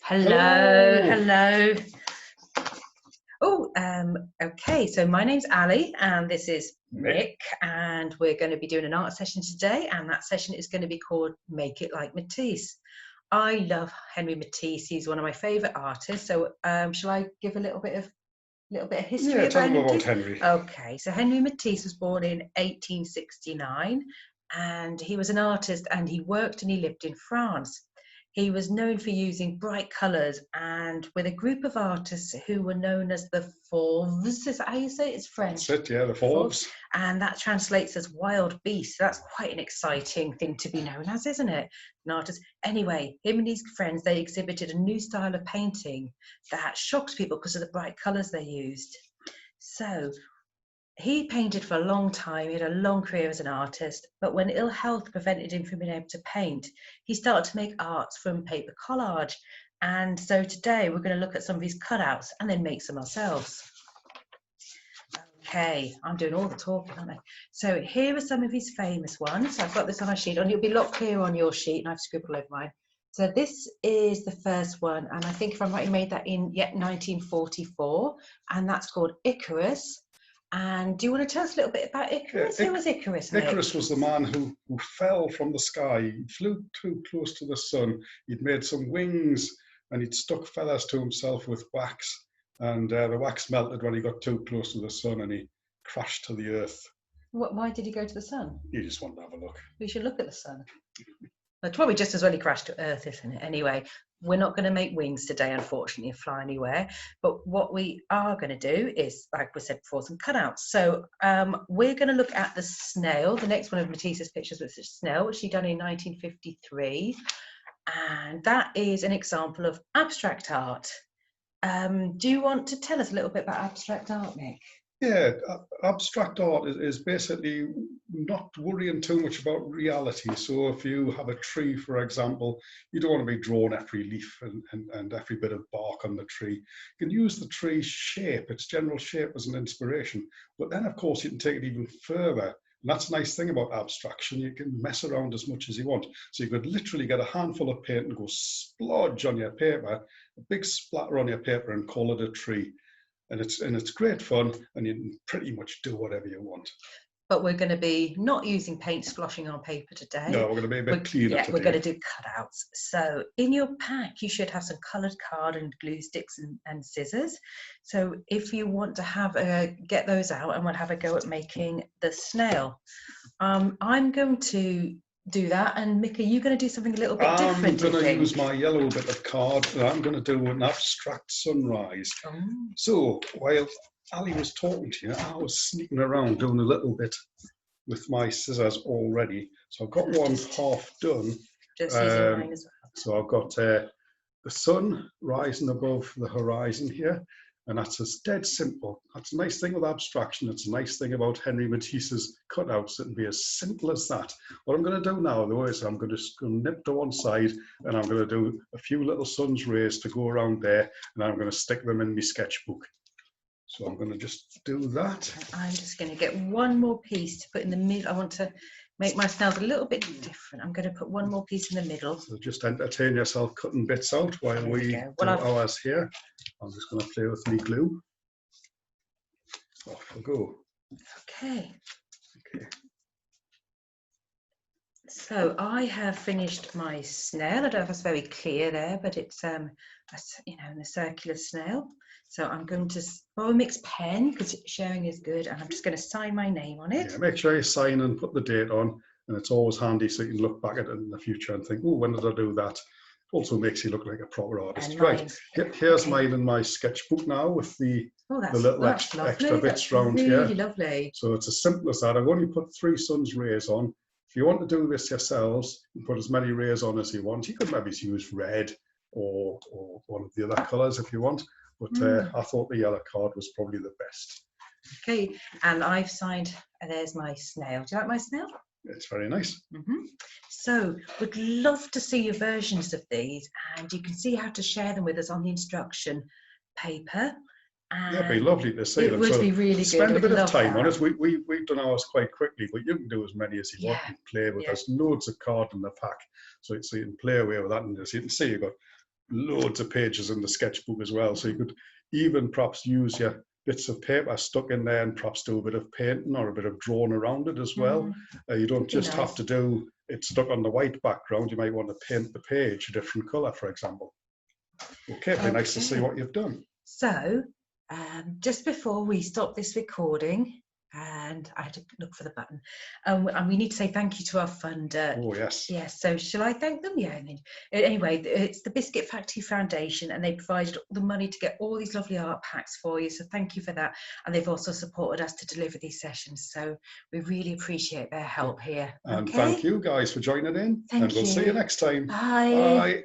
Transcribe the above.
Hello, Hello. hello. Oh, okay, so my name's Ali and this is Mick, and we're going to be doing an art session today, and that session is going to be called Make It Like Matisse. I love Henry Matisse. He's one of my favourite artists. So shall I give a little bit of history Yeah, about tell me about Matisse? Henry. Okay, so Henry Matisse was born in 1869, and he was an artist, and he worked and he lived in France. He was known for using bright colours, and with a group of artists who were known as the Fauves. Is that how you say it? It's French. That's it, yeah, the Fauves. And that translates as wild beasts. That's quite an exciting thing to be known as, isn't it? An artist. Anyway, him and his friends, they exhibited a new style of painting that shocked people because of the bright colours they used. So he painted for a long time. He had a long career as an artist, but when ill health prevented him from being able to paint, he started to make arts from paper collage. And so today we're going to look at some of his cutouts and then make some ourselves. Okay, I'm doing all the talking, aren't I? So here are some of his famous ones. I've got this on a sheet, and it'll be a lot clearer on your sheet, and I've scribbled over mine. So this is the first one, and I think if I'm right, he made that in 1944, and that's called Icarus. And do you want to tell us a little bit about Icarus? Who was Icarus, Nick? Icarus was the man who fell from the sky. He flew too close to the sun. He'd made some wings and he'd stuck feathers to himself with wax. And the wax melted when he got too close to the sun and he crashed to the earth. Why did he go to the sun? He just wanted to have a look. We should look at the sun. It's probably just as well he crashed to Earth, isn't it? Anyway, we're not going to make wings today, unfortunately, and fly anywhere. But what we are going to do is, like we said before, some cutouts. So we're going to look at the snail. The next one of Matisse's pictures was the snail, which she done in 1953. And that is an example of abstract art. Do you want to tell us a little bit about abstract art, Nick? Yeah, abstract art is basically not worrying too much about reality. So if you have a tree, for example, you don't want to be drawing every leaf and every bit of bark on the tree. You can use the tree's shape, its general shape as an inspiration. But then, of course, you can take it even further. And that's the nice thing about abstraction. You can mess around as much as you want. So you could literally get a handful of paint and go splodge on your paper, a big splatter on your paper and call it a tree. And it's great fun, and you can pretty much do whatever you want. But we're going to be not using paint splashing on paper today. No, we're going to be a bit cleaner today. We're going to do cutouts. So in your pack, you should have some coloured card and glue sticks and scissors. So if you want to get those out, and we'll have a go at making the snail. I'm going to do that, and Mick, are you going to do something a little bit different? I'm going to use my yellow bit of card, and I'm going to do an abstract sunrise. So while Ali was talking to you, I was sneaking around doing a little bit with my scissors already. So I've got one half done. Just using mine as well. So I've got the sun rising above the horizon here. And that's just dead simple. That's a nice thing with abstraction. It's a nice thing about Henry Matisse's cutouts. It can be as simple as that. What I'm going to do now, though, is I'm going to nip to one side and I'm going to do a few little sun's rays to go around there, and I'm going to stick them in my sketchbook. So I'm going to just do that. I'm just going to get one more piece to put in the middle. I want to make my snails a little bit different. I'm going to put one more piece in the middle. So just entertain yourself cutting bits out while we do ours here. I'm just going to play with my glue. Off we go. Okay. So I have finished my snail. I don't know if it's very clear there, but it's in a circular snail. So I'm going to borrow Mick's pen because sharing is good, and I'm just going to sign my name on it. Yeah, make sure you sign and put the date on, and it's always handy so you can look back at it in the future and think, oh, when did I do that? Also makes you look like a proper artist. And right, here's mine in my sketchbook now with the little extra bits around here. Really lovely. So it's as simple as that. I've only put 3 sun's rays on. If you want to do this yourselves, you put as many rays on as you want. You could maybe use red or one of the other colours if you want. But I thought the yellow card was probably the best. Okay, and I've signed, and there's my snail. Do you like my snail? It's very nice. So we'd love to see your versions of these, and you can see how to share them with us on the instruction paper. Yeah, it'd be lovely to see them. It would be really good. Spend a bit of time on it. We've done ours quite quickly, but you can do as many as you want and play with. There's loads of card in the pack, so you can play away with that, and as you can see, you've got loads of pages in the sketchbook as well. So you could even perhaps use your bits of paper stuck in there and perhaps do a bit of painting or a bit of drawing around it as well. You don't just have to do it stuck on the white background. You might want to paint the page a different colour, for example. Okay, it'd be nice to see what you've done. So, just before we stop this recording, and I had to look for the button, and we need to say thank you to our funder. Oh, yes. Yes, so shall I thank them? Yeah. And then, anyway, it's the Biscuit Factory Foundation, and they provided all the money to get all these lovely art packs for you, so thank you for that. And they've also supported us to deliver these sessions, so we really appreciate their help here. And thank you guys for joining in, and we'll see you next time. Bye. Bye.